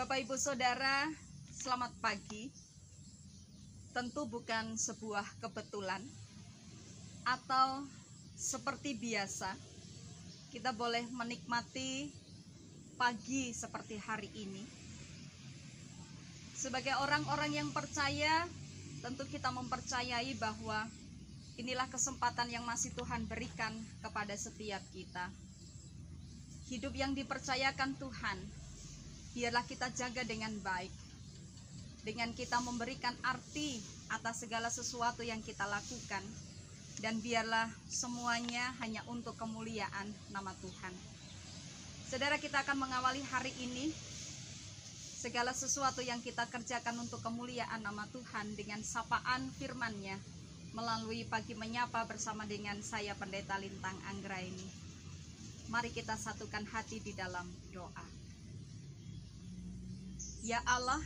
Bapak Ibu Saudara, selamat pagi. Tentu bukan sebuah kebetulan atau seperti biasa kita boleh menikmati pagi seperti hari ini. Sebagai orang-orang yang percaya, tentu kita mempercayai bahwa inilah kesempatan yang masih Tuhan berikan kepada setiap kita. Hidup yang dipercayakan Tuhan, biarlah kita jaga dengan baik, dengan kita memberikan arti atas segala sesuatu yang kita lakukan, dan biarlah semuanya hanya untuk kemuliaan nama Tuhan. Saudara, kita akan mengawali hari ini, segala sesuatu yang kita kerjakan untuk kemuliaan nama Tuhan dengan sapaan firman-Nya melalui Pagi Menyapa bersama dengan saya Pendeta Lintang Anggraini. Mari kita satukan hati di dalam doa. Ya Allah,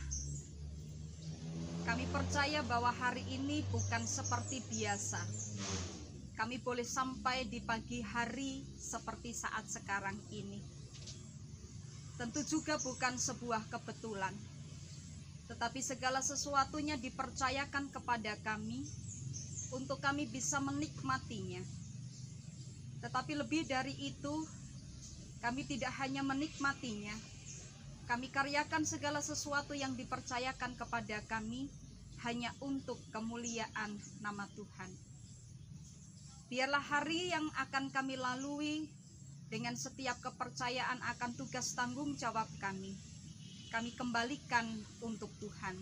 kami percaya bahwa hari ini bukan seperti biasa. Kami boleh sampai di pagi hari seperti saat sekarang ini. Tentu juga bukan sebuah kebetulan, tetapi segala sesuatunya dipercayakan kepada kami untuk kami bisa menikmatinya. Tetapi lebih dari itu, kami tidak hanya menikmatinya, kami karyakan segala sesuatu yang dipercayakan kepada kami hanya untuk kemuliaan nama Tuhan. Biarlah hari yang akan kami lalui dengan setiap kepercayaan akan tugas tanggung jawab kami kembalikan untuk Tuhan,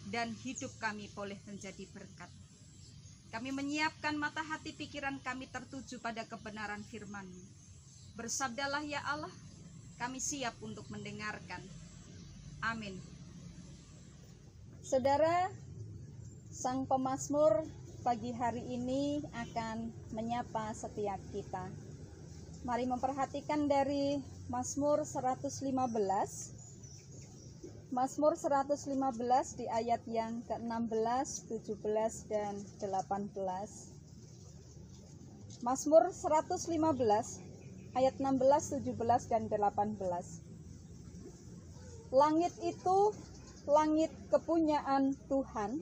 dan hidup kami boleh menjadi berkat. Kami menyiapkan mata hati pikiran kami tertuju pada kebenaran firman-Mu. Bersabdalah ya Allah, kami siap untuk mendengarkan. Amin. Saudara, Sang Pemazmur pagi hari ini akan menyapa setiap kita. Mari memperhatikan dari Mazmur 115. Mazmur 115 di ayat yang ke-16, 17, dan 18. Mazmur 115 ayat 16, 17, dan 18. Langit itu langit kepunyaan Tuhan,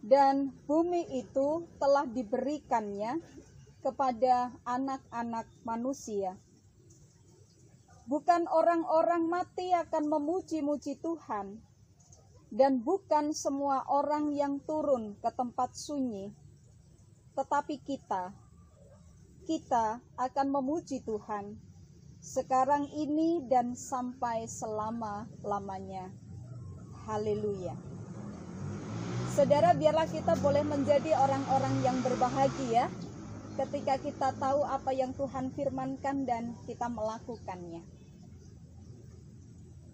dan bumi itu telah diberikannya kepada anak-anak manusia. Bukan orang-orang mati akan memuji-muji Tuhan, dan bukan semua orang yang turun ke tempat sunyi, tetapi kita akan memuji Tuhan sekarang ini dan sampai selama-lamanya. Haleluya. Saudara, biarlah kita boleh menjadi orang-orang yang berbahagia ketika kita tahu apa yang Tuhan firmankan dan kita melakukannya.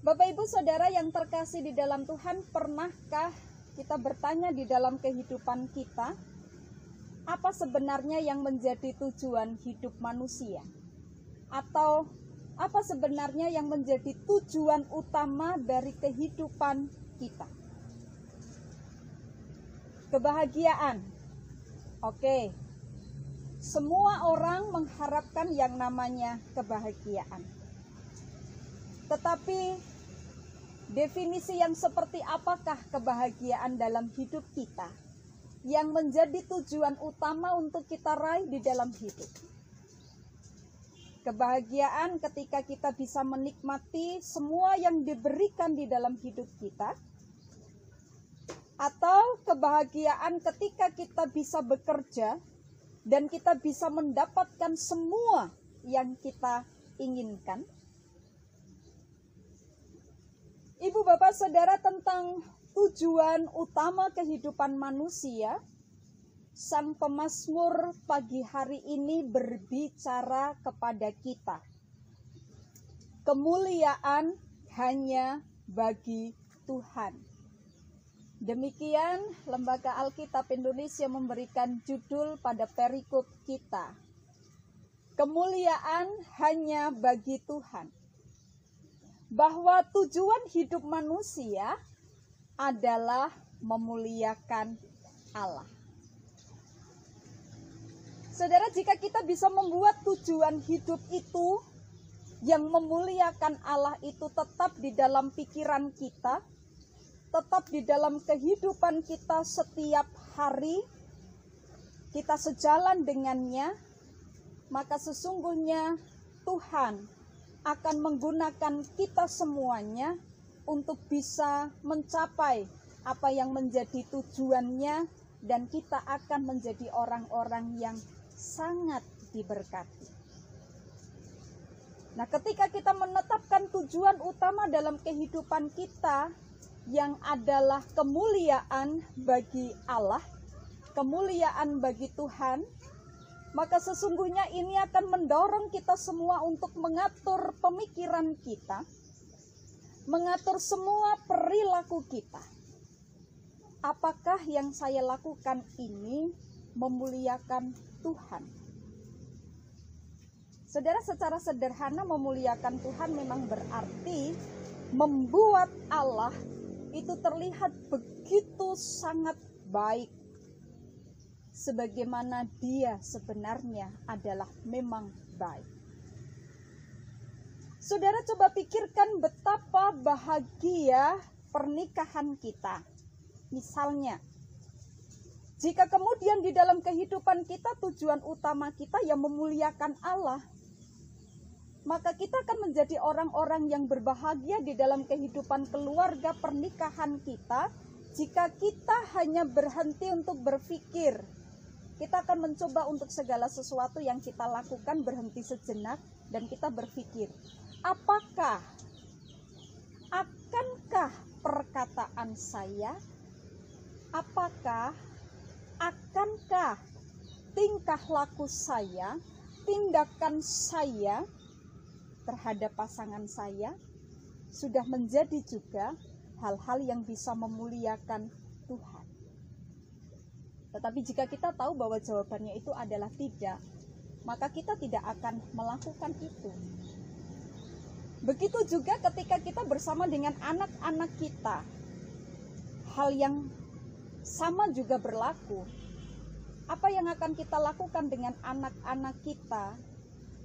Bapak Ibu Saudara yang terkasih di dalam Tuhan, pernahkah kita bertanya di dalam kehidupan kita, apa sebenarnya yang menjadi tujuan hidup manusia? Atau apa sebenarnya yang menjadi tujuan utama dari kehidupan kita? Kebahagiaan. Oke. Semua orang mengharapkan yang namanya kebahagiaan. Tetapi definisi yang seperti apakah kebahagiaan dalam hidup kita yang menjadi tujuan utama untuk kita raih di dalam hidup? Kebahagiaan ketika kita bisa menikmati semua yang diberikan di dalam hidup kita, atau kebahagiaan ketika kita bisa bekerja dan kita bisa mendapatkan semua yang kita inginkan? Ibu, Bapak, Saudara, tentang tujuan utama kehidupan manusia, Sang Pemazmur pagi hari ini berbicara kepada kita. Kemuliaan hanya bagi Tuhan. Demikian Lembaga Alkitab Indonesia memberikan judul pada perikop kita. Kemuliaan hanya bagi Tuhan. Bahwa tujuan hidup manusia adalah memuliakan Allah. Saudara, jika kita bisa membuat tujuan hidup itu yang memuliakan Allah itu tetap di dalam pikiran kita, tetap di dalam kehidupan kita setiap hari, kita sejalan dengannya, maka sesungguhnya Tuhan akan menggunakan kita semuanya untuk bisa mencapai apa yang menjadi tujuannya, dan kita akan menjadi orang-orang yang sangat diberkati. Nah, ketika kita menetapkan tujuan utama dalam kehidupan kita yang adalah kemuliaan bagi Allah, kemuliaan bagi Tuhan, maka sesungguhnya ini akan mendorong kita semua untuk mengatur pemikiran kita, mengatur semua perilaku kita. Apakah yang saya lakukan ini memuliakan Tuhan? Saudara, secara sederhana memuliakan Tuhan memang berarti membuat Allah itu terlihat begitu sangat baik, sebagaimana Dia sebenarnya adalah memang baik. Saudara, coba pikirkan betapa bahagia pernikahan kita. Misalnya, jika kemudian di dalam kehidupan kita tujuan utama kita yang memuliakan Allah, maka kita akan menjadi orang-orang yang berbahagia di dalam kehidupan keluarga pernikahan kita. Jika kita hanya berhenti untuk berpikir, kita akan mencoba untuk segala sesuatu yang kita lakukan berhenti sejenak dan kita berpikir, akankah perkataan saya, akankah tingkah laku saya, tindakan saya terhadap pasangan saya sudah menjadi juga hal-hal yang bisa memuliakan Tuhan. Tetapi jika kita tahu bahwa jawabannya itu adalah tidak, maka kita tidak akan melakukan itu. Begitu juga ketika kita bersama dengan anak-anak kita, hal yang sama juga berlaku. Apa yang akan kita lakukan dengan anak-anak kita?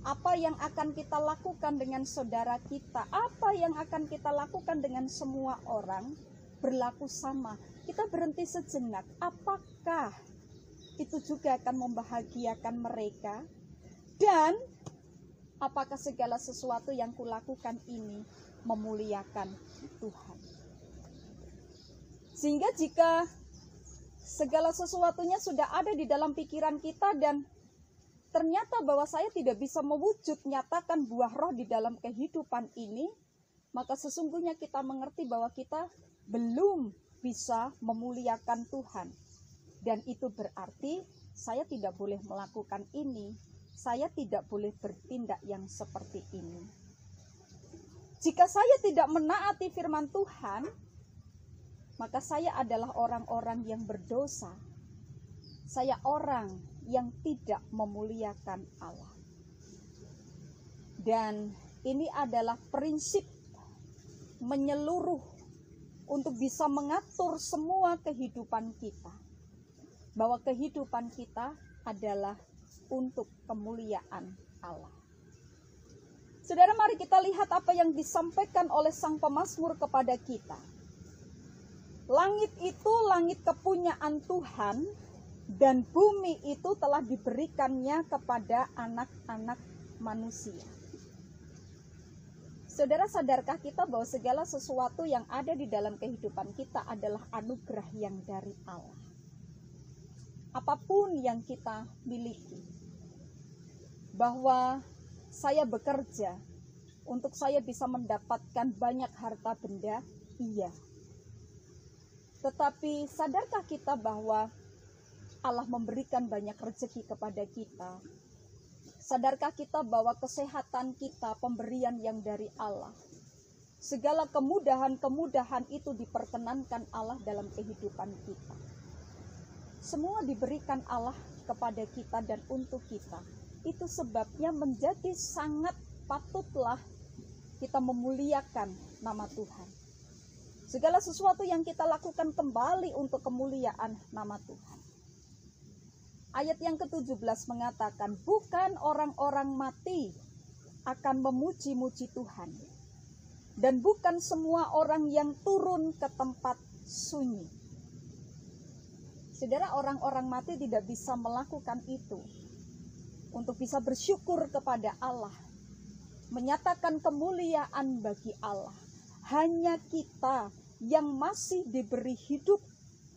Apa yang akan kita lakukan dengan saudara kita? Apa yang akan kita lakukan dengan semua orang? Berlaku sama. Kita berhenti sejenak. Apakah itu juga akan membahagiakan mereka? Dan apakah segala sesuatu yang kulakukan ini memuliakan Tuhan? Sehingga jika segala sesuatunya sudah ada di dalam pikiran kita dan ternyata bahwa saya tidak bisa mewujud nyatakan buah roh di dalam kehidupan ini, maka sesungguhnya kita mengerti bahwa kita belum bisa memuliakan Tuhan. Dan itu berarti saya tidak boleh melakukan ini, saya tidak boleh bertindak yang seperti ini. Jika saya tidak menaati firman Tuhan, maka saya adalah orang-orang yang berdosa. Saya orang yang tidak memuliakan Allah. Dan ini adalah prinsip menyeluruh untuk bisa mengatur semua kehidupan kita. Bahwa kehidupan kita adalah untuk kemuliaan Allah. Saudara, mari kita lihat apa yang disampaikan oleh sang pemazmur kepada kita. Langit itu langit kepunyaan Tuhan, dan bumi itu telah diberikannya kepada anak-anak manusia. Saudara, sadarkah kita bahwa segala sesuatu yang ada di dalam kehidupan kita adalah anugerah yang dari Allah? Apapun yang kita miliki, bahwa saya bekerja untuk saya bisa mendapatkan banyak harta benda, iya. Tetapi sadarkah kita bahwa Allah memberikan banyak rezeki kepada kita? Sadarkah kita bahwa kesehatan kita pemberian yang dari Allah? Segala kemudahan-kemudahan itu diperkenankan Allah dalam kehidupan kita. Semua diberikan Allah kepada kita dan untuk kita. Itu sebabnya menjadi sangat patutlah kita memuliakan nama Tuhan. Segala sesuatu yang kita lakukan kembali untuk kemuliaan nama Tuhan. Ayat yang ke-17 mengatakan, bukan orang-orang mati akan memuji-muji Tuhan. Dan bukan semua orang yang turun ke tempat sunyi. Saudara, orang-orang mati tidak bisa melakukan itu. Untuk bisa bersyukur kepada Allah. Menyatakan kemuliaan bagi Allah. Hanya kita yang masih diberi hidup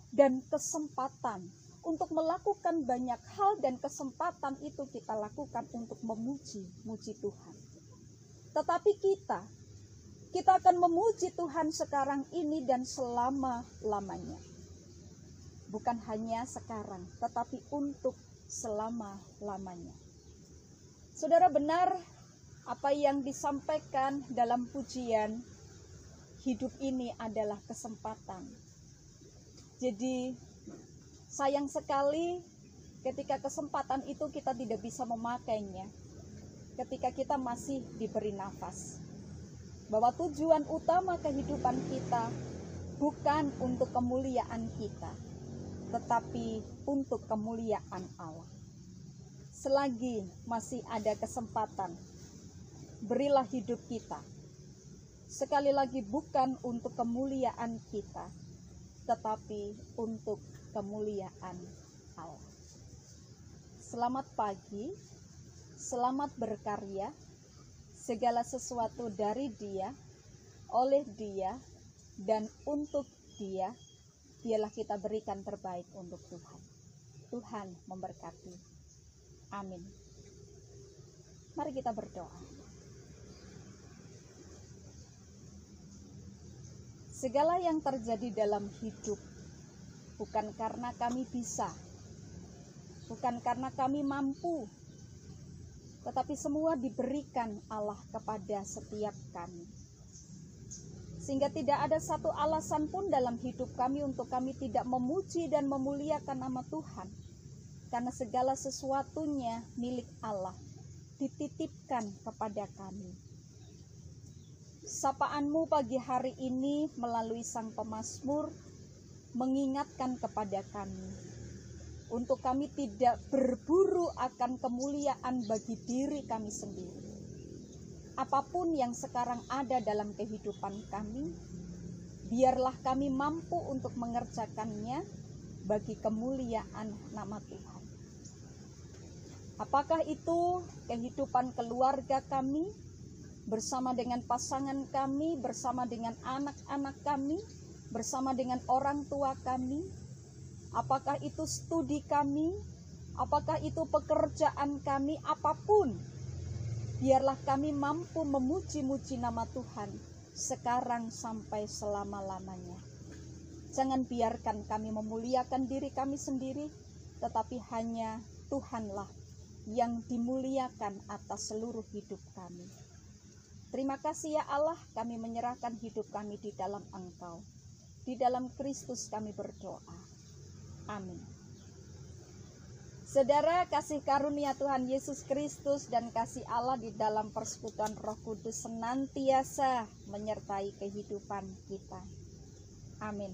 dan kesempatan untuk melakukan banyak hal, dan kesempatan itu kita lakukan untuk memuji Tuhan. Tetapi kita akan memuji Tuhan sekarang ini dan selama-lamanya. Bukan hanya sekarang, tetapi untuk selama-lamanya. Saudara, benar apa yang disampaikan dalam pujian, hidup ini adalah kesempatan. Jadi sayang sekali ketika kesempatan itu kita tidak bisa memakainya ketika kita masih diberi nafas. Bahwa tujuan utama kehidupan kita bukan untuk kemuliaan kita, tetapi untuk kemuliaan Allah. Selagi masih ada kesempatan, berilah hidup kita. Sekali lagi, bukan untuk kemuliaan kita, tetapi untuk kemuliaan Allah. Selamat pagi, selamat berkarya. Segala sesuatu dari Dia, oleh Dia, dan untuk Dia, biarlah kita berikan terbaik untuk Tuhan. Tuhan memberkati. Amin. Mari kita berdoa. Segala yang terjadi dalam hidup bukan karena kami bisa, bukan karena kami mampu, tetapi semua diberikan Allah kepada setiap kami. Sehingga tidak ada satu alasan pun dalam hidup kami untuk kami tidak memuji dan memuliakan nama Tuhan. Karena segala sesuatunya milik Allah, dititipkan kepada kami. Sapaan-Mu pagi hari ini melalui Sang Pemazmur mengingatkan kepada kami untuk kami tidak berburu akan kemuliaan bagi diri kami sendiri. Apapun yang sekarang ada dalam kehidupan kami, biarlah kami mampu untuk mengerjakannya bagi kemuliaan nama Tuhan. Apakah itu kehidupan keluarga kami, bersama dengan pasangan kami, bersama dengan anak-anak kami, bersama dengan orang tua kami, apakah itu studi kami, apakah itu pekerjaan kami, apapun, biarlah kami mampu memuji-muji nama Tuhan sekarang sampai selama-lamanya. Jangan biarkan kami memuliakan diri kami sendiri, tetapi hanya Tuhanlah yang dimuliakan atas seluruh hidup kami. Terima kasih ya Allah, kami menyerahkan hidup kami di dalam Engkau. Di dalam Kristus kami berdoa. Amin. Saudara, kasih karunia Tuhan Yesus Kristus dan kasih Allah di dalam persekutuan Roh Kudus senantiasa menyertai kehidupan kita. Amin.